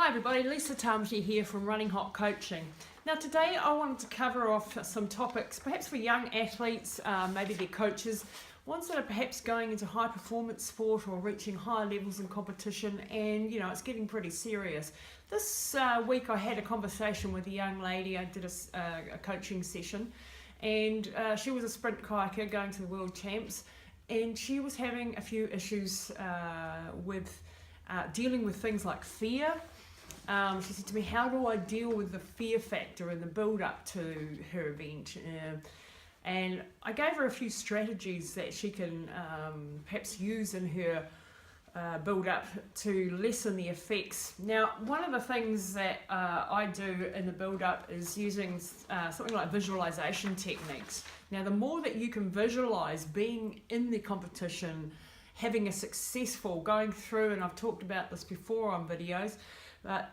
Hi everybody, Lisa Tamati here from Running Hot Coaching. Now today I wanted to cover off some topics, perhaps for young athletes, maybe their coaches, ones that are perhaps going into high performance sport or reaching higher levels in competition, and it's getting pretty serious. This week I had a conversation with a young lady. I did a coaching session, and she was a sprint kayaker going to the World Champs, and she was having a few issues with dealing with things like fear. She said to me, how do I deal with the fear factor in the build up to her event? And I gave her a few strategies that she can perhaps use in her build up to lessen the effects. Now, one of the things that I do in the build up is using something like visualization techniques. Now, the more that you can visualize being in the competition, having a successful, going through, and I've talked about this before on videos, but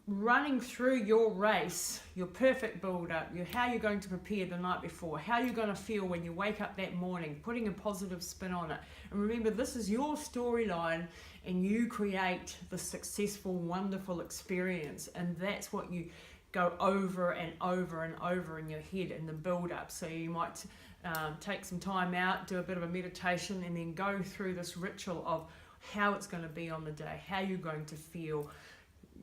running through your race, your perfect build-up, how you're going to prepare the night before, how you're going to feel when you wake up that morning, putting a positive spin on it. And remember, this is your storyline, and you create the successful, wonderful experience, and that's what you go over and over and over in your head in the build-up. So you might take some time out, do a bit of a meditation, and then go through this ritual of how it's going to be on the day, how you're going to feel,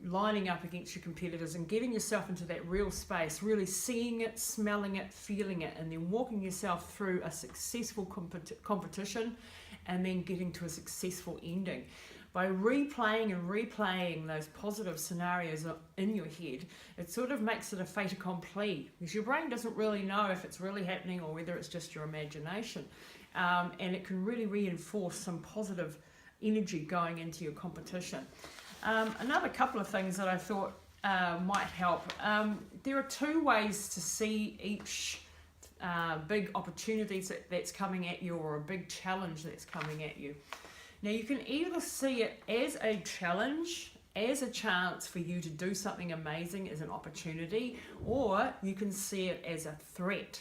lining up against your competitors and getting yourself into that real space, really seeing it, smelling it, feeling it, and then walking yourself through a successful competition and then getting to a successful ending. By replaying and replaying those positive scenarios in your head, it sort of makes it a fait accompli, because your brain doesn't really know if it's really happening or whether it's just your imagination. And it can really reinforce some positive energy going into your competition. Another couple of things that I thought might help. There are two ways to see each big opportunity that's coming at you, or a big challenge that's coming at you. Now, you can either see it as a challenge, as a chance for you to do something amazing, as an opportunity, or you can see it as a threat.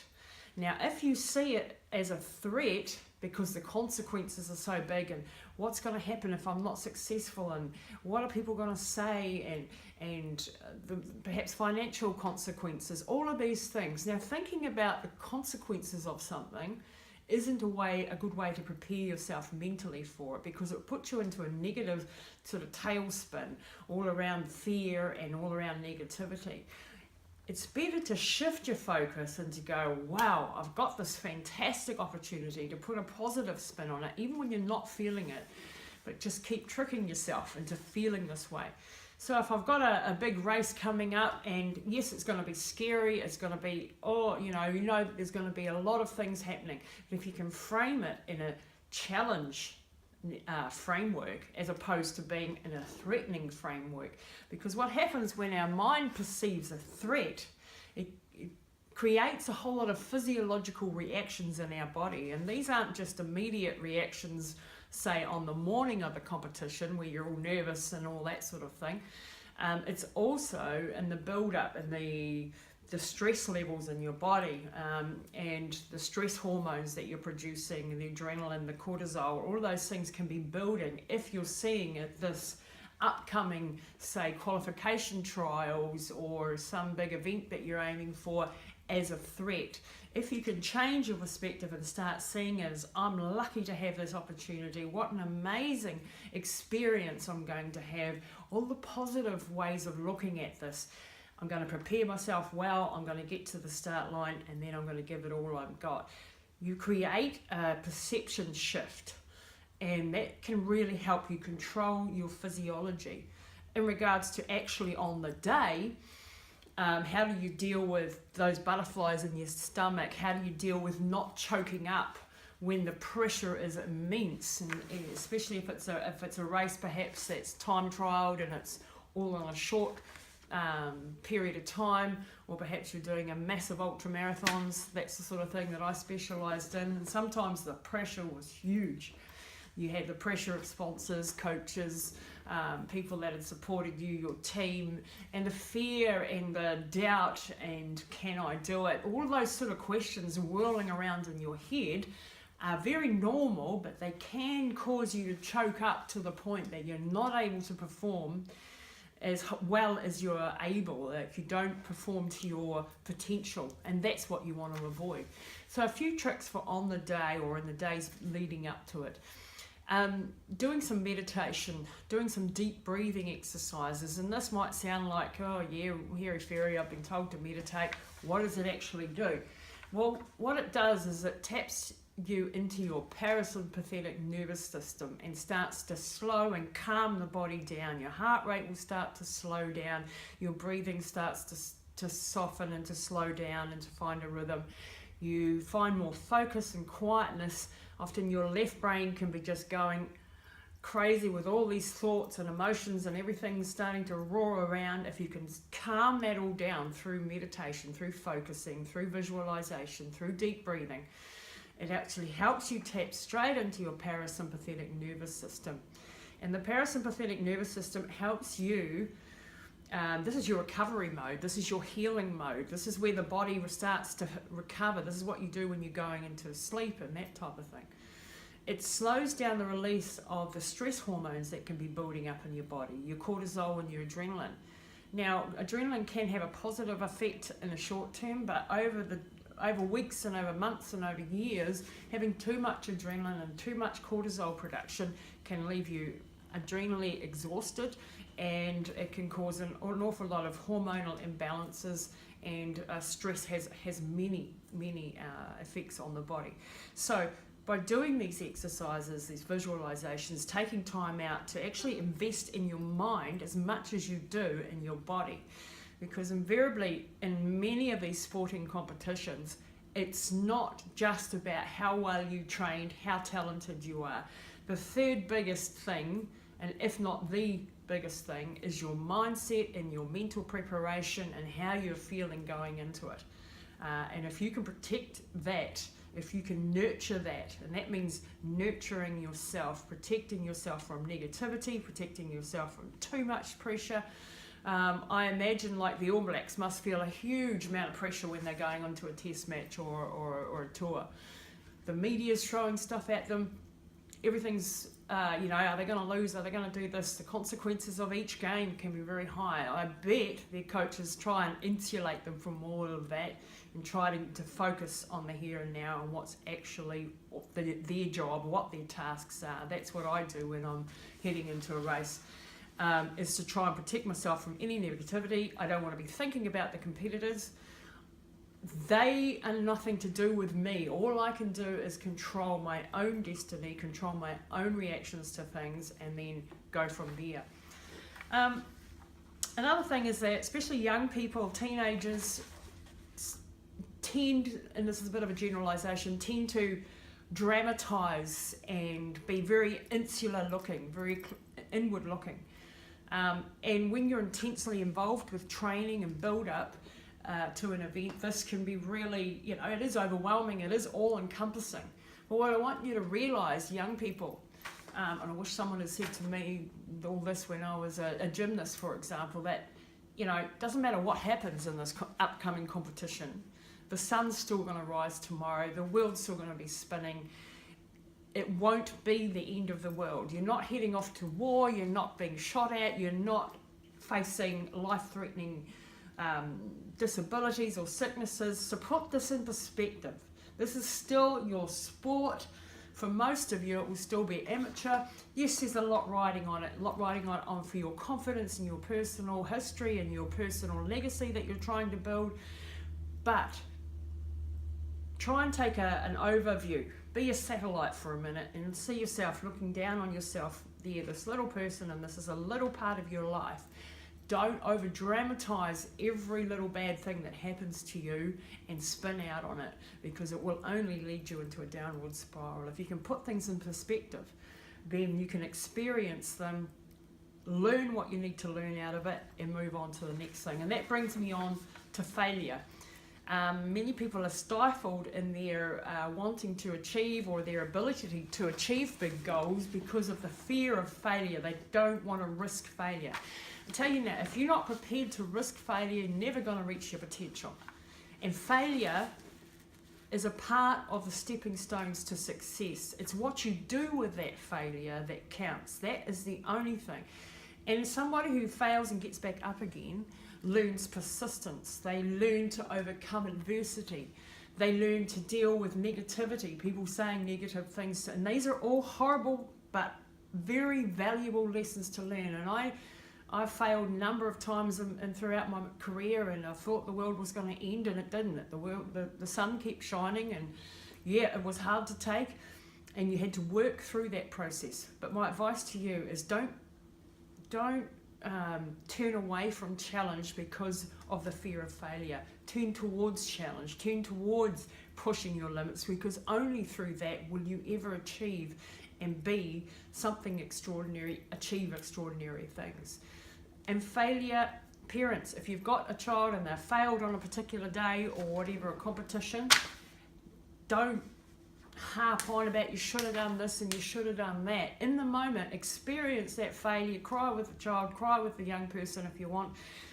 Now, if you see it as a threat, because the consequences are so big, and what's going to happen if I'm not successful, and what are people going to say, and the perhaps financial consequences, all of these things. Now, thinking about the consequences of something isn't a good way to prepare yourself mentally for it, because it puts you into a negative sort of tailspin all around fear and all around negativity. It's better to shift your focus and to go, wow, I've got this fantastic opportunity to put a positive spin on it, even when you're not feeling it, but just keep tricking yourself into feeling this way. So if I've got a big race coming up, and yes, it's going to be scary, it's going to be, there's going to be a lot of things happening, but if you can frame it in a challenge framework as opposed to being in a threatening framework, because what happens when our mind perceives a threat, it creates a whole lot of physiological reactions in our body, and these aren't just immediate reactions, say on the morning of the competition where you're all nervous and all that sort of thing. It's also in the build-up and the stress levels in your body, and the stress hormones that you're producing, the adrenaline, the cortisol, all of those things can be building if you're seeing this upcoming, say, qualification trials or some big event that you're aiming for as a threat. If you can change your perspective and start seeing it as, I'm lucky to have this opportunity, what an amazing experience I'm going to have, all the positive ways of looking at this. I'm going to prepare myself well, I'm going to get to the start line, and then I'm going to give it all I've got. You create a perception shift, and that can really help you control your physiology. In regards to actually on the day, how do you deal with those butterflies in your stomach? How do you deal with not choking up when the pressure is immense, and especially if it's a race perhaps that's time trialed and it's all on a short period of time, or perhaps you're doing a massive ultra marathons. That's the sort of thing that I specialised in, and sometimes the pressure was huge. You had the pressure of sponsors, coaches, people that had supported you, your team, and the fear and the doubt and can I do it, all of those sort of questions whirling around in your head are very normal, but they can cause you to choke up to the point that you're not able to perform as well as you're able, if you don't perform to your potential, and that's what you want to avoid. So a few tricks for on the day or in the days leading up to it. Doing some meditation, doing some deep breathing exercises, and this might sound like, oh yeah, hairy fairy, I've been told to meditate. What does it actually do? Well, what it does is it taps you into your parasympathetic nervous system and starts to slow and calm the body down. Your heart rate will start to slow down, your breathing starts to soften and to slow down and to find a rhythm. You find more focus and quietness. Often your left brain can be just going crazy with all these thoughts and emotions and everything's starting to roar around. If you can calm that all down through meditation, through focusing, through visualization, through deep breathing, it actually helps you tap straight into your parasympathetic nervous system. And the parasympathetic nervous system helps you, this is your recovery mode, this is your healing mode, this is where the body starts to recover, this is what you do when you're going into sleep and that type of thing. It slows down the release of the stress hormones that can be building up in your body, your cortisol and your adrenaline. Now, adrenaline can have a positive effect in the short term, but over weeks and over months and over years, having too much adrenaline and too much cortisol production can leave you adrenally exhausted, and it can cause an awful lot of hormonal imbalances, and stress has many effects on the body. So by doing these exercises, these visualizations, taking time out to actually invest in your mind as much as you do in your body, because invariably in many of these sporting competitions, it's not just about how well you trained, how talented you are. The third biggest thing, and if not the biggest thing, is your mindset and your mental preparation and how you're feeling going into it. And if you can protect that, if you can nurture that, and that means nurturing yourself, protecting yourself from negativity, protecting yourself from too much pressure. I imagine like the All Blacks must feel a huge amount of pressure when they're going onto a test match or a tour. The media's throwing stuff at them. Everything's, are they going to lose? Are they going to do this? The consequences of each game can be very high. I bet their coaches try and insulate them from all of that and try to focus on the here and now and what's actually their job, what their tasks are. That's what I do when I'm heading into a race. Is to try and protect myself from any negativity. I don't want to be thinking about the competitors. They are nothing to do with me. All I can do is control my own destiny, control my own reactions to things, and then go from there. Another thing is that especially young people, teenagers, tend, and this is a bit of a generalization, tend to dramatize and be very insular looking, very inward looking. And when you're intensely involved with training and build up to an event, this can be really, it is overwhelming, it is all encompassing. But what I want you to realize, young people, and I wish someone had said to me all this when I was a gymnast, for example, that, it doesn't matter what happens in this upcoming competition, the sun's still going to rise tomorrow, the world's still going to be spinning. It won't be the end of the world. You're not heading off to war, you're not being shot at, you're not facing life-threatening disabilities or sicknesses. So put this in perspective. This is still your sport. For most of you, it will still be amateur. Yes, there's a lot riding on it, for your confidence and your personal history and your personal legacy that you're trying to build. But try and take an overview. Be a satellite for a minute and see yourself looking down on yourself there, this little person, and this is a little part of your life. Don't over dramatize every little bad thing that happens to you and spin out on it, because it will only lead you into a downward spiral. If you can put things in perspective, then you can experience them, learn what you need to learn out of it, and move on to the next thing. And that brings me on to failure. Many people are stifled in their wanting to achieve or their ability to achieve big goals because of the fear of failure. They don't want to risk failure. I tell you now, if you're not prepared to risk failure, you're never going to reach your potential. And failure is a part of the stepping stones to success. It's what you do with that failure that counts. That is the only thing. And somebody who fails and gets back up again learns persistence. They learn to overcome adversity. They learn to deal with negativity, people saying negative things. And these are all horrible but very valuable lessons to learn. And I failed a number of times and throughout my career, and I thought the world was going to end, and it didn't. The sun kept shining, and yeah, it was hard to take, and you had to work through that process. But my advice to you is don't turn away from challenge because of the fear of failure. Turn towards challenge, turn towards pushing your limits, because only through that will you ever achieve and be something extraordinary, achieve extraordinary things. And failure, parents, if you've got a child and they've failed on a particular day or whatever, a competition, don't harp on about you should have done this and you should have done that. In the moment, experience that failure, cry with the child, cry with the young person if you want,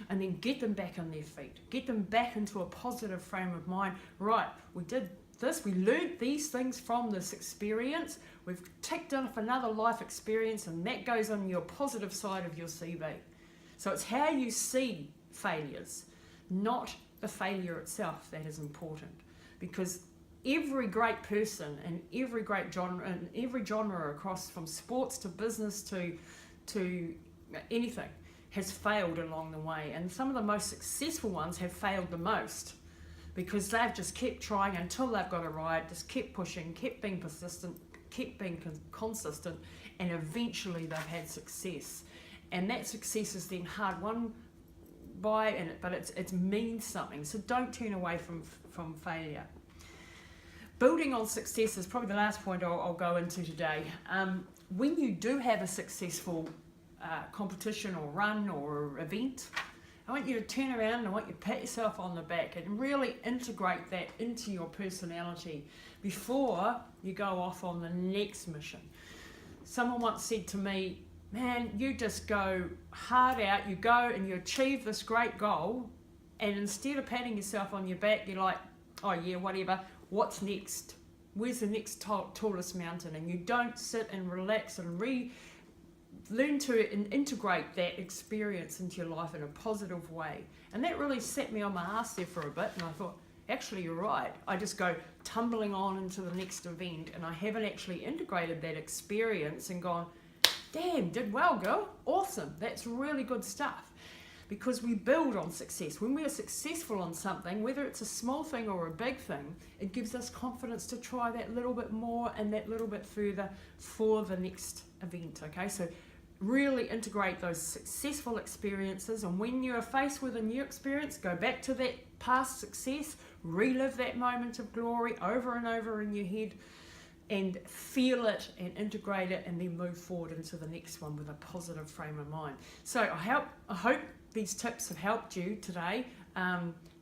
and then get them back on their feet. Get them back into a positive frame of mind. Right, we did this, we learned these things from this experience, we've ticked off another life experience, and that goes on your positive side of your CV. So it's how you see failures, not the failure itself, that is important. Because every great person and every great genre, and every genre across from sports to business to anything has failed along the way. And some of the most successful ones have failed the most because they've just kept trying until they've got it right, just kept pushing, kept being persistent, kept being consistent, and eventually they've had success. And that success is then hard won by, but it means something. So don't turn away from failure. Building on success is probably the last point I'll go into today. When you do have a successful competition or run or event, I want you to turn around and I want you to pat yourself on the back and really integrate that into your personality before you go off on the next mission. Someone once said to me, man, you just go hard out, you go and you achieve this great goal, and instead of patting yourself on your back, you're like, oh yeah, whatever, what's next? Where's the next tallest mountain? And you don't sit and relax and learn to integrate that experience into your life in a positive way. And that really set me on my ass there for a bit, and I thought, actually you're right. I just go tumbling on into the next event, and I haven't actually integrated that experience and gone, damn, did well, girl, awesome, that's really good stuff. Because we build on success. When we are successful on something, whether it's a small thing or a big thing, it gives us confidence to try that little bit more and that little bit further for the next event, okay? So really integrate those successful experiences, and when you are faced with a new experience, go back to that past success, relive that moment of glory over and over in your head, and feel it and integrate it, and then move forward into the next one with a positive frame of mind. So I hope these tips have helped you today.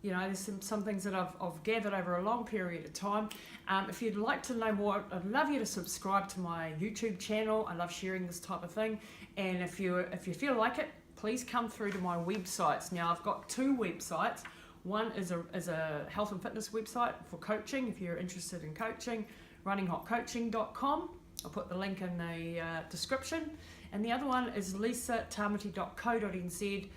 There's some things that I've gathered over a long period of time. If you'd like to know more, I'd love you to subscribe to my YouTube channel. I love sharing this type of thing. And if you feel like it, please come through to my websites. Now I've got two websites. One is a health and fitness website for coaching, if you're interested in coaching, runninghotcoaching.com. I'll put the link in the description. And the other one is lisatamati.co.nz.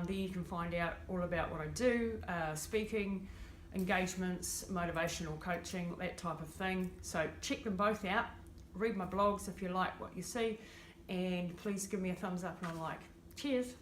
There you can find out all about what I do, speaking, engagements, motivational coaching, that type of thing. So check them both out. Read my blogs if you like what you see. And please give me a thumbs up and a like. Cheers.